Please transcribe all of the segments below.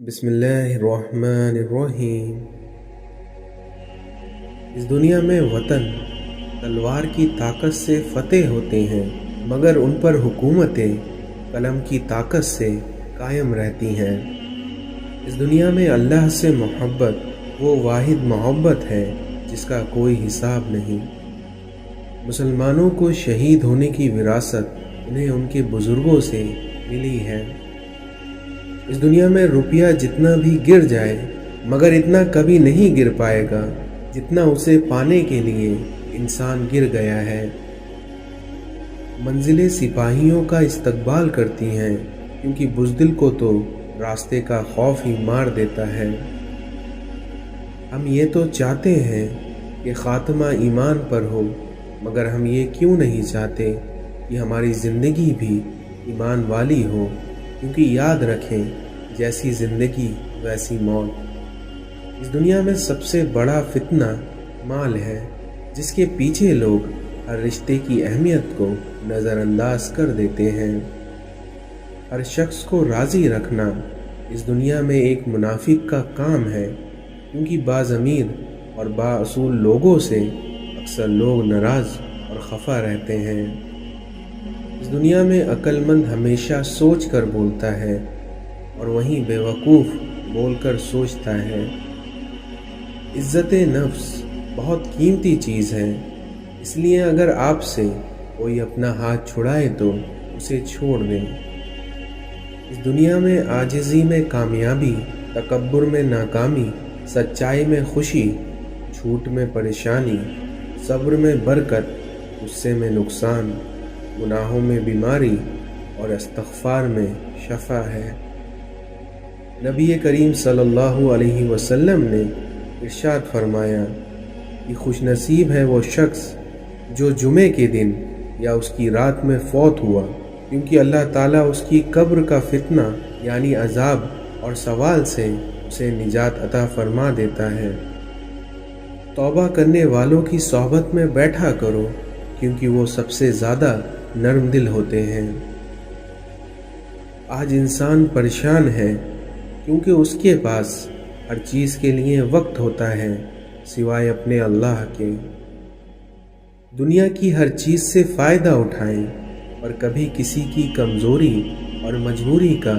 بسم اللہ الرحمن الرحیم۔ اس دنیا میں وطن تلوار کی طاقت سے فتح ہوتے ہیں، مگر ان پر حکومتیں قلم کی طاقت سے قائم رہتی ہیں۔ اس دنیا میں اللہ سے محبت وہ واحد محبت ہے جس کا کوئی حساب نہیں۔ مسلمانوں کو شہید ہونے کی وراثت انہیں ان کے بزرگوں سے ملی ہے۔ اس دنیا میں روپیہ جتنا بھی گر جائے مگر اتنا کبھی نہیں گر پائے گا جتنا اسے پانے کے لیے انسان گر گیا ہے۔ منزلیں سپاہیوں کا استقبال کرتی ہیں کیونکہ بزدل کو تو راستے کا خوف ہی مار دیتا ہے۔ ہم یہ تو چاہتے ہیں کہ خاتمہ ایمان پر ہو، مگر ہم یہ کیوں نہیں چاہتے کہ ہماری زندگی بھی ایمان والی ہو، کیونکہ یاد رکھیں جیسی زندگی ویسی موت۔ اس دنیا میں سب سے بڑا فتنہ مال ہے، جس کے پیچھے لوگ ہر رشتے کی اہمیت کو نظر انداز کر دیتے ہیں۔ ہر شخص کو راضی رکھنا اس دنیا میں ایک منافق کا کام ہے، کیونکہ بعض امیر اور بااصول لوگوں سے اکثر لوگ ناراض اور خفا رہتے ہیں۔ اس دنیا میں عقل مند ہمیشہ سوچ کر بولتا ہے اور وہیں بے وقوف بول کر سوچتا ہے۔ عزت نفس بہت قیمتی چیز ہے، اس لیے اگر آپ سے کوئی اپنا ہاتھ چھڑائے تو اسے چھوڑ دیں۔ اس دنیا میں عاجزی میں کامیابی، تکبر میں ناکامی، سچائی میں خوشی، جھوٹ میں پریشانی، صبر میں برکت، غصے میں نقصان، گناہوں میں بیماری اور استغفار میں شفا ہے۔ نبی کریم صلی اللہ علیہ وسلم نے ارشاد فرمایا کہ خوش نصیب ہے وہ شخص جو جمعے کے دن یا اس کی رات میں فوت ہوا، کیونکہ اللہ تعالیٰ اس کی قبر کا فتنہ یعنی عذاب اور سوال سے اسے نجات عطا فرما دیتا ہے۔ توبہ کرنے والوں کی صحبت میں بیٹھا کرو، کیونکہ وہ سب سے زیادہ نرم دل ہوتے ہیں۔ آج انسان پریشان ہے کیونکہ اس کے پاس ہر چیز کے لیے وقت ہوتا ہے سوائے اپنے اللہ کے۔ دنیا کی ہر چیز سے فائدہ اٹھائیں اور کبھی کسی کی کمزوری اور مجبوری کا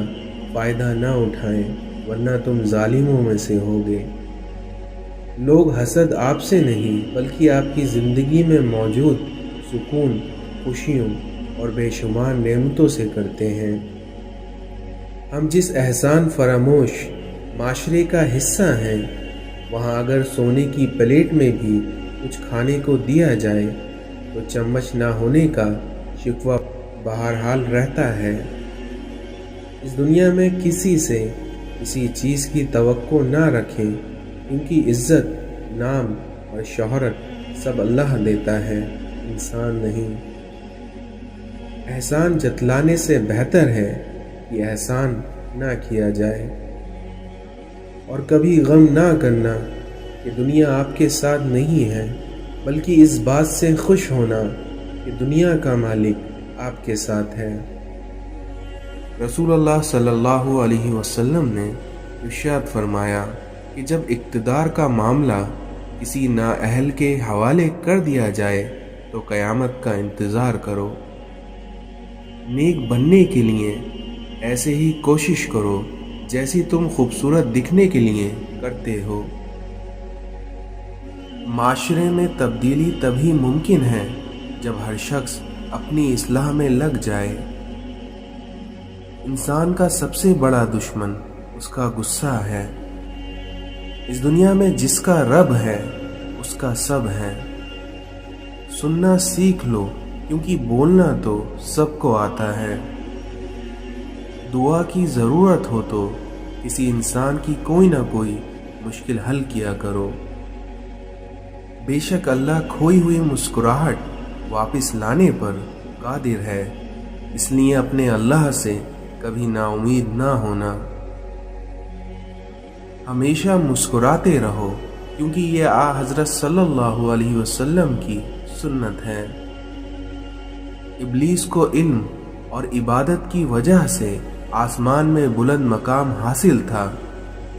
فائدہ نہ اٹھائیں، ورنہ تم ظالموں میں سے ہوگے۔ لوگ حسد آپ سے نہیں بلکہ آپ کی زندگی میں موجود سکون، خوشیوں اور بے شمار نعمتوں سے کرتے ہیں۔ ہم جس احسان فراموش معاشرے کا حصہ ہیں، وہاں اگر سونے کی پلیٹ میں بھی کچھ کھانے کو دیا جائے تو چمچ نہ ہونے کا شکوہ بہرحال رہتا ہے۔ اس دنیا میں کسی سے کسی چیز کی توقع نہ رکھیں، کیونکہ عزت، نام اور شہرت سب اللہ دیتا ہے، انسان نہیں۔ احسان جتلانے سے بہتر ہے کہ احسان نہ کیا جائے، اور کبھی غم نہ کرنا کہ دنیا آپ کے ساتھ نہیں ہے، بلکہ اس بات سے خوش ہونا کہ دنیا کا مالک آپ کے ساتھ ہے۔ رسول اللہ صلی اللہ علیہ وسلم نے ارشاد فرمایا کہ جب اقتدار کا معاملہ کسی نااہل کے حوالے کر دیا جائے تو قیامت کا انتظار کرو۔ نیک بننے کے لیے ایسے ہی کوشش کرو جیسی تم خوبصورت دکھنے کے لیے کرتے ہو۔ معاشرے میں تبدیلی تبھی ممکن ہے جب ہر شخص اپنی اصلاح میں لگ جائے۔ انسان کا سب سے بڑا دشمن اس کا غصہ ہے۔ اس دنیا میں جس کا رب ہے اس کا سب ہے۔ سننا سیکھ لو، کیونکہ بولنا تو سب کو آتا ہے۔ دعا کی ضرورت ہو تو کسی انسان کی کوئی نہ کوئی مشکل حل کیا کرو۔ بے شک اللہ کھوئی ہوئی مسکراہٹ واپس لانے پر قادر ہے، اس لیے اپنے اللہ سے کبھی نا امید نہ ہونا۔ ہمیشہ مسکراتے رہو، کیونکہ یہ حضرت صلی اللہ علیہ وسلم کی سنت ہے۔ ابلیس کو علم اور عبادت کی وجہ سے آسمان میں بلند مقام حاصل تھا،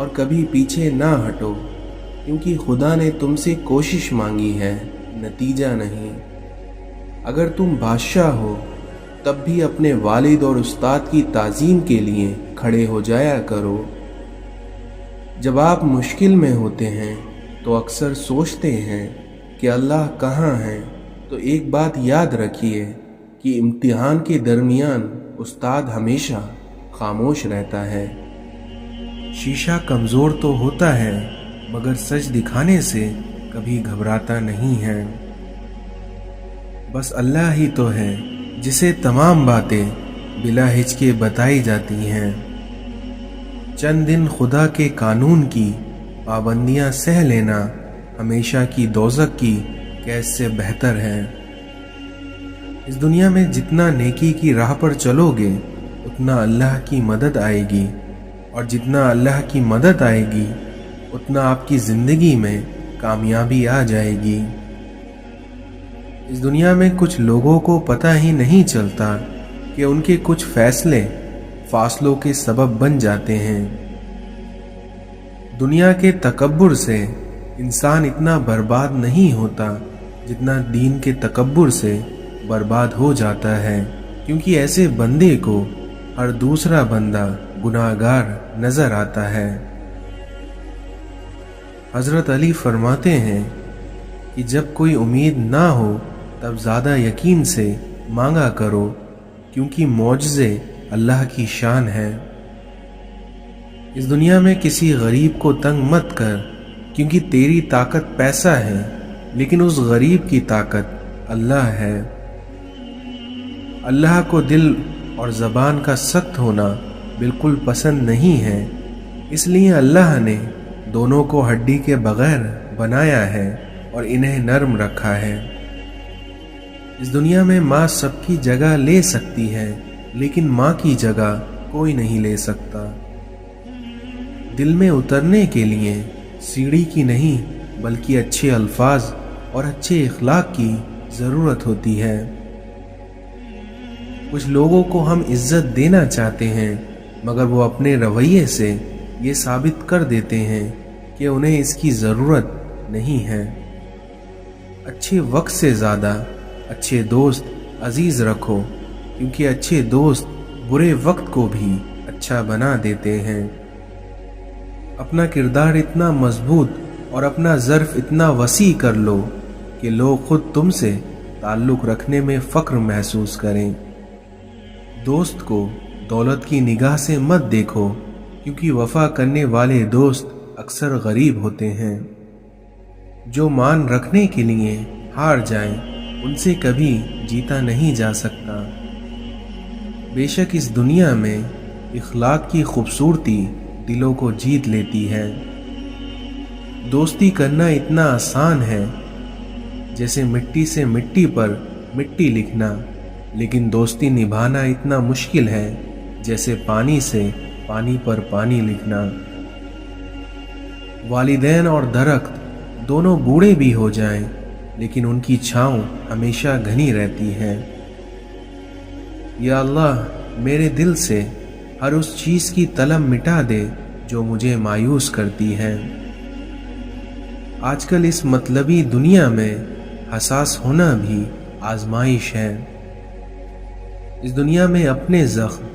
اور کبھی پیچھے نہ ہٹو، کیونکہ خدا نے تم سے کوشش مانگی ہے، نتیجہ نہیں۔ اگر تم بادشاہ ہو تب بھی اپنے والد اور استاد کی تعظیم کے لیے کھڑے ہو جایا کرو۔ جب آپ مشکل میں ہوتے ہیں تو اکثر سوچتے ہیں کہ اللہ کہاں ہے، تو ایک بات یاد رکھیے کہ امتحان کے درمیان استاد ہمیشہ خاموش رہتا ہے۔ شیشہ کمزور تو ہوتا ہے مگر سچ دکھانے سے کبھی گھبراتا نہیں ہے۔ بس اللہ ہی تو ہے جسے تمام باتیں بلا ہچکے بتائی جاتی ہیں۔ چند دن خدا کے قانون کی پابندیاں سہ لینا ہمیشہ کی دوزخ کی قید سے بہتر ہے۔ اس دنیا میں جتنا نیکی کی راہ پر چلو گے اتنا اللہ کی مدد آئے گی، اور جتنا اللہ کی مدد آئے گی اتنا آپ کی زندگی میں کامیابی آ جائے گی۔ اس دنیا میں کچھ لوگوں کو پتہ ہی نہیں چلتا کہ ان کے کچھ فیصلے فاصلوں کے سبب بن جاتے ہیں۔ دنیا کے تکبر سے انسان اتنا برباد نہیں ہوتا جتنا دین کے تکبر سے برباد ہو جاتا ہے، کیونکہ ایسے بندے کو ہر دوسرا بندہ گناہگار نظر آتا ہے۔ حضرت علی فرماتے ہیں کہ جب کوئی امید نہ ہو تب زیادہ یقین سے مانگا کرو، کیونکہ معجزے اللہ کی شان ہے۔ اس دنیا میں کسی غریب کو تنگ مت کر، کیونکہ تیری طاقت پیسہ ہے لیکن اس غریب کی طاقت اللہ ہے۔ اللہ کو دل اور زبان کا سخت ہونا بالکل پسند نہیں ہے، اس لیے اللہ نے دونوں کو ہڈی کے بغیر بنایا ہے اور انہیں نرم رکھا ہے۔ اس دنیا میں ماں سب کی جگہ لے سکتی ہے لیکن ماں کی جگہ کوئی نہیں لے سکتا۔ دل میں اترنے کے لیے سیڑھی کی نہیں بلکہ اچھے الفاظ اور اچھے اخلاق کی ضرورت ہوتی ہے۔ کچھ لوگوں کو ہم عزت دینا چاہتے ہیں مگر وہ اپنے رویے سے یہ ثابت کر دیتے ہیں کہ انہیں اس کی ضرورت نہیں ہے۔ اچھے وقت سے زیادہ اچھے دوست عزیز رکھو، کیونکہ اچھے دوست برے وقت کو بھی اچھا بنا دیتے ہیں۔ اپنا کردار اتنا مضبوط اور اپنا ظرف اتنا وسیع کر لو کہ لوگ خود تم سے تعلق رکھنے میں فخر محسوس کریں۔ دوست کو دولت کی نگاہ سے مت دیکھو، کیونکہ وفا کرنے والے دوست اکثر غریب ہوتے ہیں۔ جو مان رکھنے کے لیے ہار جائیں ان سے کبھی جیتا نہیں جا سکتا۔ بے شک اس دنیا میں اخلاق کی خوبصورتی دلوں کو جیت لیتی ہے۔ دوستی کرنا اتنا آسان ہے جیسے مٹی سے مٹی پر مٹی لکھنا، لیکن دوستی نبھانا اتنا مشکل ہے جیسے پانی سے پانی پر پانی لکھنا۔ والدین اور درخت دونوں بوڑھے بھی ہو جائیں لیکن ان کی چھاؤں ہمیشہ گھنی رہتی ہے۔ یا اللہ میرے دل سے ہر اس چیز کی طلب مٹا دے جو مجھے مایوس کرتی ہے۔ آج کل اس مطلبی دنیا میں حساس ہونا بھی آزمائش ہے۔ اس دنیا میں اپنے زخم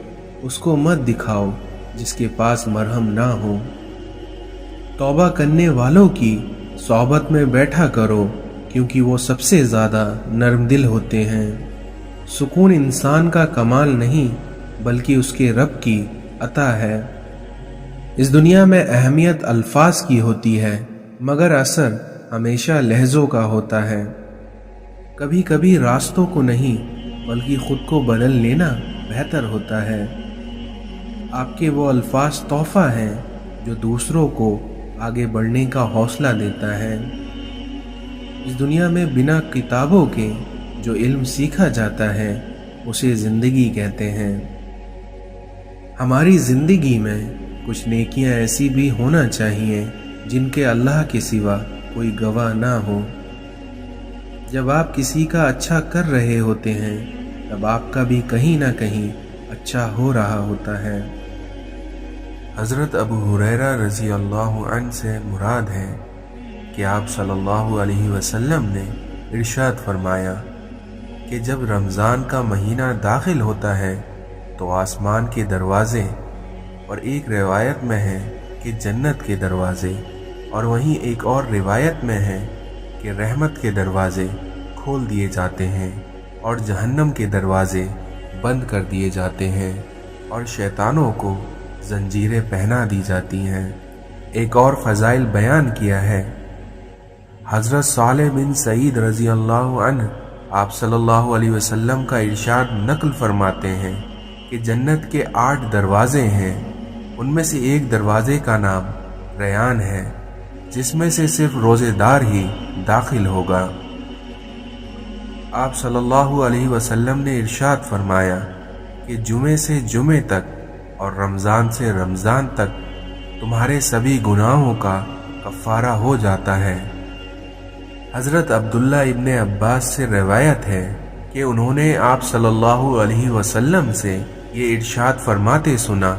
اس کو مت دکھاؤ جس کے پاس مرہم نہ ہو۔ توبہ کرنے والوں کی صحبت میں بیٹھا کرو، کیونکہ وہ سب سے زیادہ نرم دل ہوتے ہیں۔ سکون انسان کا کمال نہیں بلکہ اس کے رب کی عطا ہے۔ اس دنیا میں اہمیت الفاظ کی ہوتی ہے مگر اثر ہمیشہ لہجوں کا ہوتا ہے۔ کبھی کبھی راستوں کو نہیں بلکہ خود کو بدل لینا بہتر ہوتا ہے۔ آپ کے وہ الفاظ تحفہ ہیں جو دوسروں کو آگے بڑھنے کا حوصلہ دیتا ہے۔ اس دنیا میں بنا کتابوں کے جو علم سیکھا جاتا ہے اسے زندگی کہتے ہیں۔ ہماری زندگی میں کچھ نیکیاں ایسی بھی ہونا چاہیے جن کے اللہ کے سوا کوئی گواہ نہ ہو۔ جب آپ کسی کا اچھا کر رہے ہوتے ہیں تب آپ کا بھی کہیں نہ کہیں اچھا ہو رہا ہوتا ہے۔ حضرت ابو ہریرہ رضی اللہ عنہ سے مراد ہے کہ آپ صلی اللہ علیہ وسلم نے ارشاد فرمایا کہ جب رمضان کا مہینہ داخل ہوتا ہے تو آسمان کے دروازے، اور ایک روایت میں ہے کہ جنت کے دروازے، اور وہیں ایک اور روایت میں ہے کہ رحمت کے دروازے کھول دیے جاتے ہیں اور جہنم کے دروازے بند کر دیے جاتے ہیں اور شیطانوں کو زنجیریں پہنا دی جاتی ہیں۔ ایک اور فضائل بیان کیا ہے۔ حضرت صالح بن سعید رضی اللہ عنہ آپ صلی اللہ علیہ وسلم کا ارشاد نقل فرماتے ہیں کہ جنت کے 8 دروازے ہیں، ان میں سے ایک دروازے کا نام ریان ہے، جس میں سے صرف روزے دار ہی داخل ہوگا۔ آپ صلی اللہ علیہ وسلم نے ارشاد فرمایا کہ جمعے سے جمعے تک اور رمضان سے رمضان تک تمہارے سبھی گناہوں کا کفارہ ہو جاتا ہے۔ حضرت عبداللہ ابن عباس سے روایت ہے کہ انہوں نے آپ صلی اللہ علیہ وسلم سے یہ ارشاد فرماتے سنا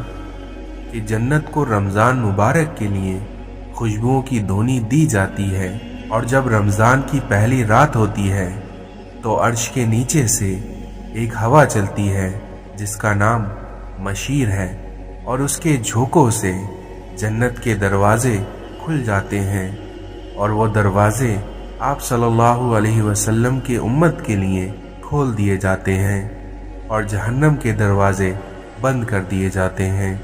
کہ جنت کو رمضان مبارک کے لیے خوشبوؤں کی دھونی دی جاتی ہے، اور جب رمضان کی پہلی رات ہوتی ہے تو عرش کے نیچے سے ایک ہوا چلتی ہے جس کا نام مشیر ہے، اور اس کے جھونکوں سے جنت کے دروازے کھل جاتے ہیں، اور وہ دروازے آپ صلی اللہ علیہ وسلم کی امت کے لیے کھول دیے جاتے ہیں اور جہنم کے دروازے بند کر دیے جاتے ہیں۔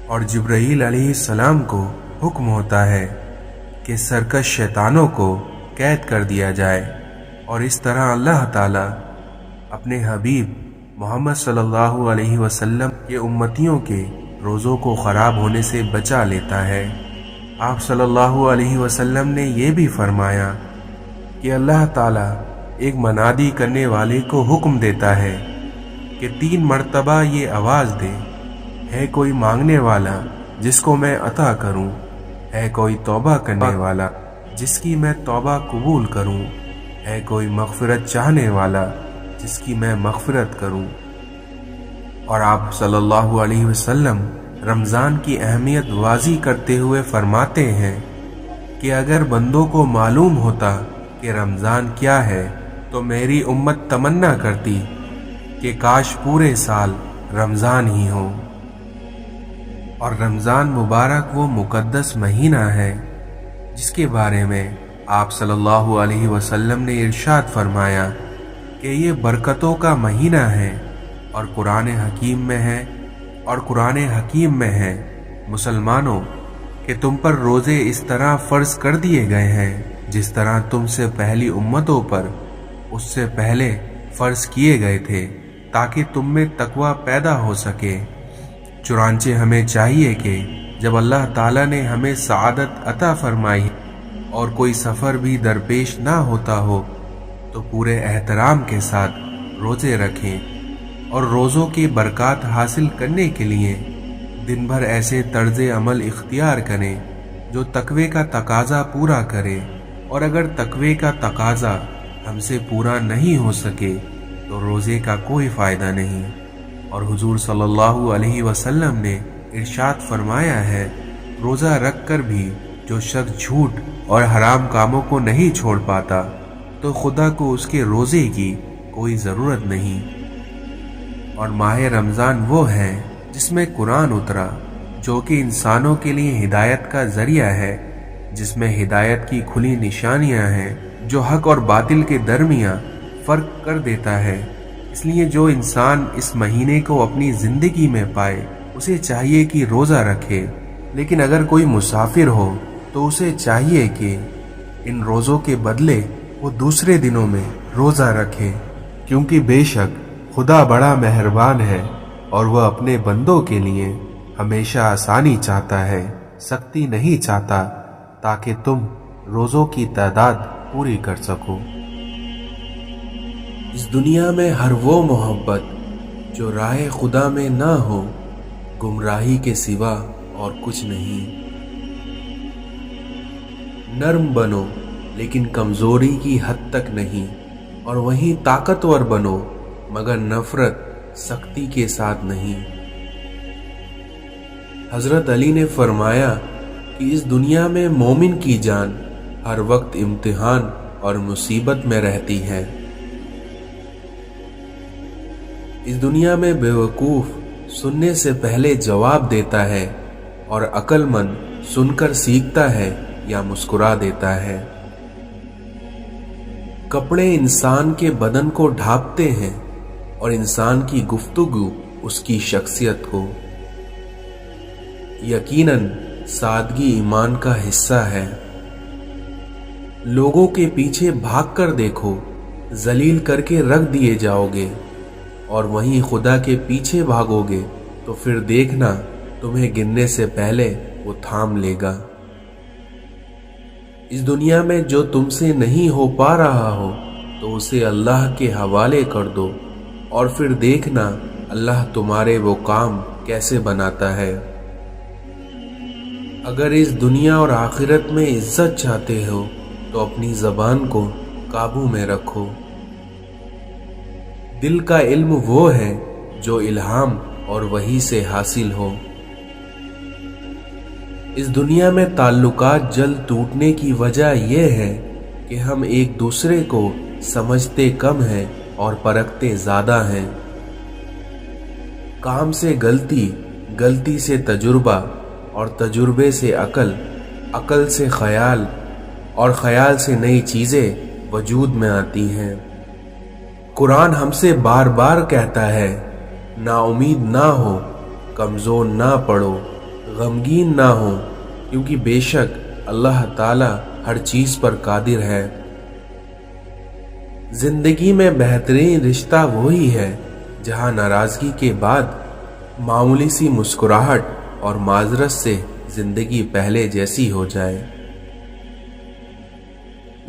اور جبرائیل علیہ السلام کو حکم ہوتا ہے کہ سرکش شیطانوں کو قید کر دیا جائے، اور اس طرح اللہ تعالی اپنے حبیب محمد صلی اللہ علیہ وسلم کے امتیوں کے روزوں کو خراب ہونے سے بچا لیتا ہے۔ آپ صلی اللہ علیہ وسلم نے یہ بھی فرمایا کہ اللہ تعالیٰ ایک منادی کرنے والے کو حکم دیتا ہے کہ 3 مرتبہ یہ آواز دے، ہے کوئی مانگنے والا جس کو میں عطا کروں، ہے کوئی توبہ کرنے والا جس کی میں توبہ قبول کروں، ہے کوئی مغفرت چاہنے والا جس کی میں مغفرت کروں۔ اور آپ صلی اللہ علیہ وسلم رمضان کی اہمیت واضح کرتے ہوئے فرماتے ہیں کہ اگر بندوں کو معلوم ہوتا کہ رمضان کیا ہے تو میری امت تمنا کرتی کہ کاش پورے سال رمضان ہی ہو۔ اور رمضان مبارک وہ مقدس مہینہ ہے جس کے بارے میں آپ صلی اللہ علیہ وسلم نے ارشاد فرمایا کہ یہ برکتوں کا مہینہ ہے، اور قرآن حکیم میں ہے مسلمانوں کہ تم پر روزے اس طرح فرض کر دیے گئے ہیں جس طرح تم سے پہلی امتوں پر اس سے پہلے فرض کیے گئے تھے، تاکہ تم میں تقوی پیدا ہو سکے۔ چنانچہ ہمیں چاہیے کہ جب اللہ تعالیٰ نے ہمیں سعادت عطا فرمائی اور کوئی سفر بھی درپیش نہ ہوتا ہو تو پورے احترام کے ساتھ روزے رکھیں، اور روزوں کی برکات حاصل کرنے کے لیے دن بھر ایسے طرز عمل اختیار کریں جو تقوی کا تقاضا پورا کرے، اور اگر تقوی کا تقاضا ہم سے پورا نہیں ہو سکے تو روزے کا کوئی فائدہ نہیں۔ اور حضور صلی اللہ علیہ وسلم نے ارشاد فرمایا ہے، روزہ رکھ کر بھی جو شخص جھوٹ اور حرام کاموں کو نہیں چھوڑ پاتا تو خدا کو اس کے روزے کی کوئی ضرورت نہیں۔ اور ماہ رمضان وہ ہے جس میں قرآن اترا، جو کہ انسانوں کے لیے ہدایت کا ذریعہ ہے، جس میں ہدایت کی کھلی نشانیاں ہیں جو حق اور باطل کے درمیان فرق کر دیتا ہے۔ اس لیے جو انسان اس مہینے کو اپنی زندگی میں پائے اسے چاہیے کہ روزہ رکھے، لیکن اگر کوئی مسافر ہو تو اسے چاہیے کہ ان روزوں کے بدلے وہ دوسرے دنوں میں روزہ رکھے، کیونکہ بے شک خدا بڑا مہربان ہے اور وہ اپنے بندوں کے لیے ہمیشہ آسانی چاہتا ہے، سختی نہیں چاہتا، تاکہ تم روزوں کی تعداد پوری کر سکو۔ اس دنیا میں ہر وہ محبت جو راہ خدا میں نہ ہو گمراہی کے سوا اور کچھ نہیں۔ نرم بنو لیکن کمزوری کی حد تک نہیں، اور وہیں طاقتور بنو مگر نفرت سختی کے ساتھ نہیں۔ حضرت علی نے فرمایا کہ اس دنیا میں مومن کی جان ہر وقت امتحان اور مصیبت میں رہتی ہے۔ اس دنیا میں بیوقوف سننے سے پہلے جواب دیتا ہے اور عقل مند سن کر سیکھتا ہے یا مسکرا دیتا ہے۔ کپڑے انسان کے بدن کو ڈھانپتے ہیں اور انسان کی گفتگو اس کی شخصیت کو۔ یقیناً سادگی ایمان کا حصہ ہے۔ لوگوں کے پیچھے بھاگ کر دیکھو، ذلیل کر کے رکھ دیے جاؤ گے، اور وہیں خدا کے پیچھے بھاگو گے تو پھر دیکھنا تمہیں گرنے سے پہلے وہ تھام لے گا۔ اس دنیا میں جو تم سے نہیں ہو پا رہا ہو تو اسے اللہ کے حوالے کر دو، اور پھر دیکھنا اللہ تمہارے وہ کام کیسے بناتا ہے۔ اگر اس دنیا اور آخرت میں عزت چاہتے ہو تو اپنی زبان کو قابو میں رکھو۔ دل کا علم وہ ہے جو الہام اور وحی سے حاصل ہو۔ اس دنیا میں تعلقات جلد ٹوٹنے کی وجہ یہ ہے کہ ہم ایک دوسرے کو سمجھتے کم ہیں اور پرکھتے زیادہ ہیں۔ کام سے غلطی، غلطی سے تجربہ، اور تجربے سے عقل، عقل سے خیال، اور خیال سے نئی چیزیں وجود میں آتی ہیں۔ قرآن ہم سے بار بار کہتا ہے، نا امید نہ ہو، کمزور نہ پڑو، غمگین نہ ہو، کیونکہ بے شک اللہ تعالی ہر چیز پر قادر ہے۔ زندگی میں بہترین رشتہ وہی ہے جہاں ناراضگی کے بعد معمولی سی مسکراہٹ اور معذرت سے زندگی پہلے جیسی ہو جائے۔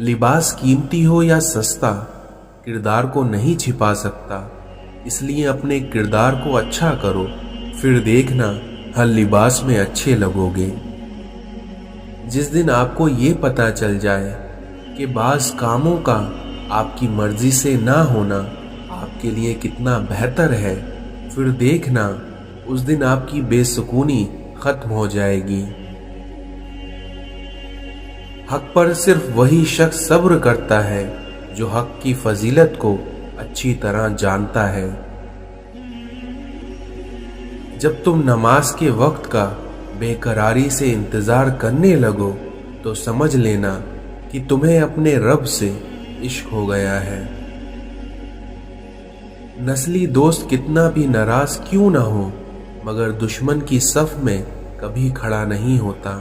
لباس قیمتی ہو یا سستا، کردار کو نہیں چھپا سکتا، اس لیے اپنے کردار کو اچھا کرو، پھر دیکھنا ہر لباس میں اچھے لگو گے۔ جس دن آپ کو یہ پتہ چل جائے کہ بعض کاموں کا آپ کی مرضی سے نہ ہونا آپ کے لیے کتنا بہتر ہے، پھر دیکھنا اس دن آپ کی بے سکونی ختم ہو جائے گی۔ حق پر صرف وہی شخص صبر کرتا ہے جو حق کی فضیلت کو اچھی طرح جانتا ہے۔ جب تم نماز کے وقت کا بے قراری سے انتظار کرنے لگو تو سمجھ لینا کہ تمہیں اپنے رب سے عشق ہو گیا ہے۔ نسلی دوست کتنا بھی ناراض کیوں نہ ہو، مگر دشمن کی صف میں کبھی کھڑا نہیں ہوتا۔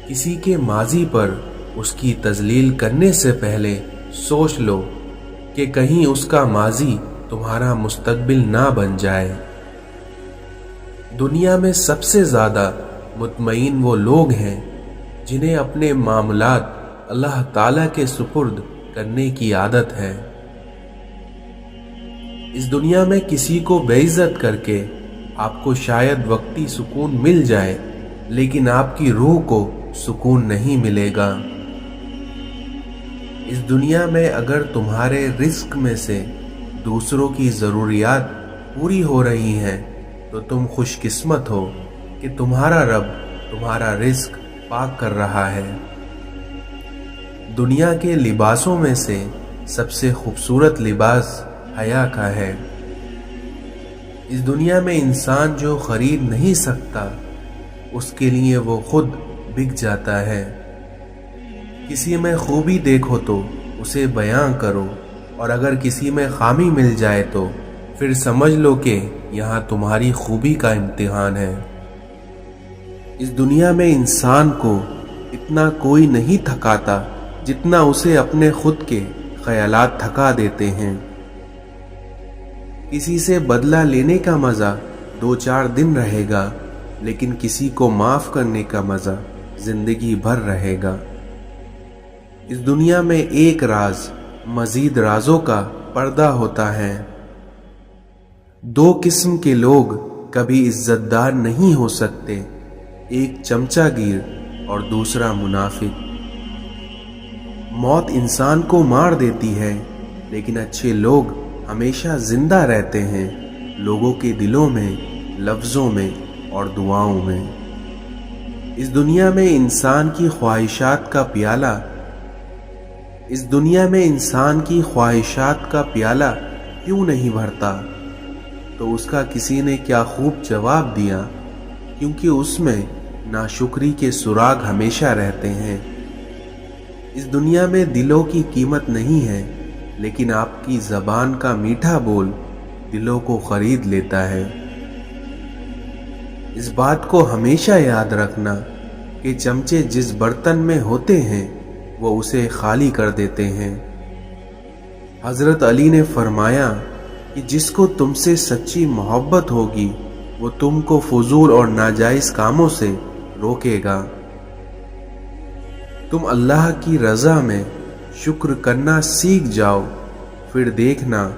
کسی کے ماضی پر اس کی تذلیل کرنے سے پہلے سوچ لو کہ کہیں اس کا ماضی تمہارا مستقبل نہ بن جائے۔ دنیا میں سب سے زیادہ مطمئن وہ لوگ ہیں جنہیں اپنے معاملات اللہ تعالیٰ کے سپرد کرنے کی عادت ہے۔ اس دنیا میں کسی کو بے عزت کر کے آپ کو شاید وقتی سکون مل جائے، لیکن آپ کی روح کو سکون نہیں ملے گا۔ اس دنیا میں اگر تمہارے رزق میں سے دوسروں کی ضروریات پوری ہو رہی ہیں تو تم خوش قسمت ہو کہ تمہارا رب تمہارا رزق پاک کر رہا ہے۔ دنیا کے لباسوں میں سے سب سے خوبصورت لباس حیا کا ہے۔ اس دنیا میں انسان جو خرید نہیں سکتا اس کے لیے وہ خود بک جاتا ہے۔ کسی میں خوبی دیکھو تو اسے بیان کرو، اور اگر کسی میں خامی مل جائے تو پھر سمجھ لو کہ یہاں تمہاری خوبی کا امتحان ہے۔ اس دنیا میں انسان کو اتنا کوئی نہیں تھکاتا جتنا اسے اپنے خود کے خیالات تھکا دیتے ہیں۔ کسی سے بدلہ لینے کا مزہ 2-4 دن رہے گا، لیکن کسی کو معاف کرنے کا مزہ زندگی بھر رہے گا۔ اس دنیا میں ایک راز مزید رازوں کا پردہ ہوتا ہے۔ 2 قسم کے لوگ کبھی عزت دار نہیں ہو سکتے، ایک چمچہ گیر اور دوسرا منافق۔ موت انسان کو مار دیتی ہے، لیکن اچھے لوگ ہمیشہ زندہ رہتے ہیں، لوگوں کے دلوں میں لفظوں میں اور دعاؤں میں۔ اس دنیا میں انسان کی خواہشات کا پیالہ کیوں نہیں بھرتا؟ تو اس کا کسی نے کیا خوب جواب دیا، کیونکہ اس میں ناشکری کے سراغ ہمیشہ رہتے ہیں۔ اس دنیا میں دلوں کی قیمت نہیں ہے، لیکن آپ کی زبان کا میٹھا بول دلوں کو خرید لیتا ہے۔ اس بات کو ہمیشہ یاد رکھنا کہ چمچے جس برتن میں ہوتے ہیں وہ اسے خالی کر دیتے ہیں۔ حضرت علی نے فرمایا کہ جس کو تم سے سچی محبت ہوگی وہ تم کو فضول اور ناجائز کاموں سے روکے گا۔ تم اللہ کی رضا میں شکر کرنا سیکھ جاؤ، پھر دیکھنا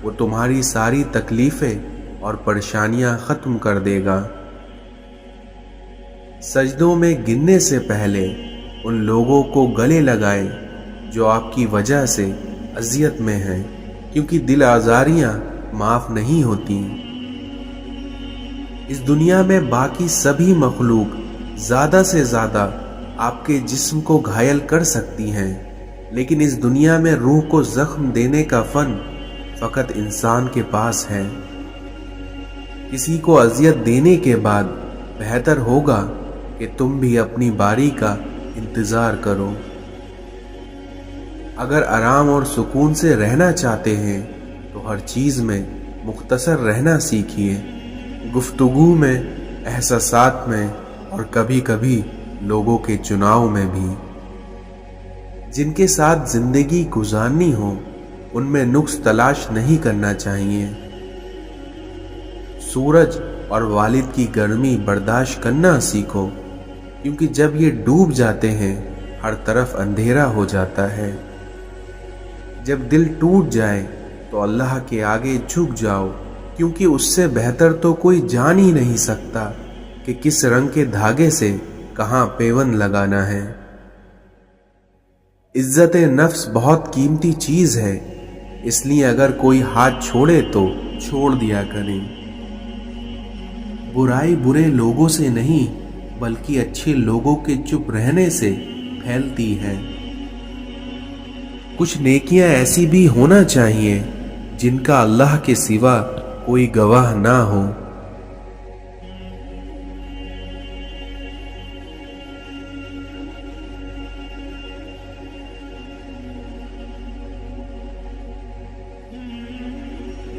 وہ تمہاری ساری تکلیفیں اور پریشانیاں ختم کر دے گا۔ سجدوں میں گرنے سے پہلے ان لوگوں کو گلے لگائیں جو آپ کی وجہ سے اذیت میں ہیں، کیونکہ دل آزاریاں معاف نہیں ہوتی۔ اس دنیا میں باقی سبھی مخلوق زیادہ سے زیادہ آپ کے جسم کو گھائل کر سکتی ہیں، لیکن اس دنیا میں روح کو زخم دینے کا فن فقط انسان کے پاس ہے۔ کسی کو اذیت دینے کے بعد بہتر ہوگا کہ تم بھی اپنی باری کا انتظار کرو۔ اگر آرام اور سکون سے رہنا چاہتے ہیں تو ہر چیز میں مختصر رہنا سیکھیے، گفتگو میں، احساسات میں اور کبھی کبھی لوگوں کے چناؤ میں بھی۔ جن کے ساتھ زندگی گزارنی ہو ان میں نقص تلاش نہیں کرنا چاہیے۔ سورج اور والد کی گرمی برداشت کرنا سیکھو، کیونکہ جب یہ ڈوب جاتے ہیں ہر طرف اندھیرا ہو جاتا ہے۔ جب دل ٹوٹ جائے تو اللہ کے آگے جھک جاؤ، کیونکہ اس سے بہتر تو کوئی جان ہی نہیں سکتا کہ کس رنگ کے دھاگے سے کہاں پیوند لگانا ہے۔ عزت نفس بہت قیمتی چیز ہے، اس لیے اگر کوئی ہاتھ چھوڑے تو چھوڑ دیا کریں۔ برائی برے لوگوں سے نہیں بلکہ اچھے لوگوں کے چپ رہنے سے پھیلتی ہے۔ کچھ نیکیاں ایسی بھی ہونا چاہیے جن کا اللہ کے سوا کوئی گواہ نہ ہو۔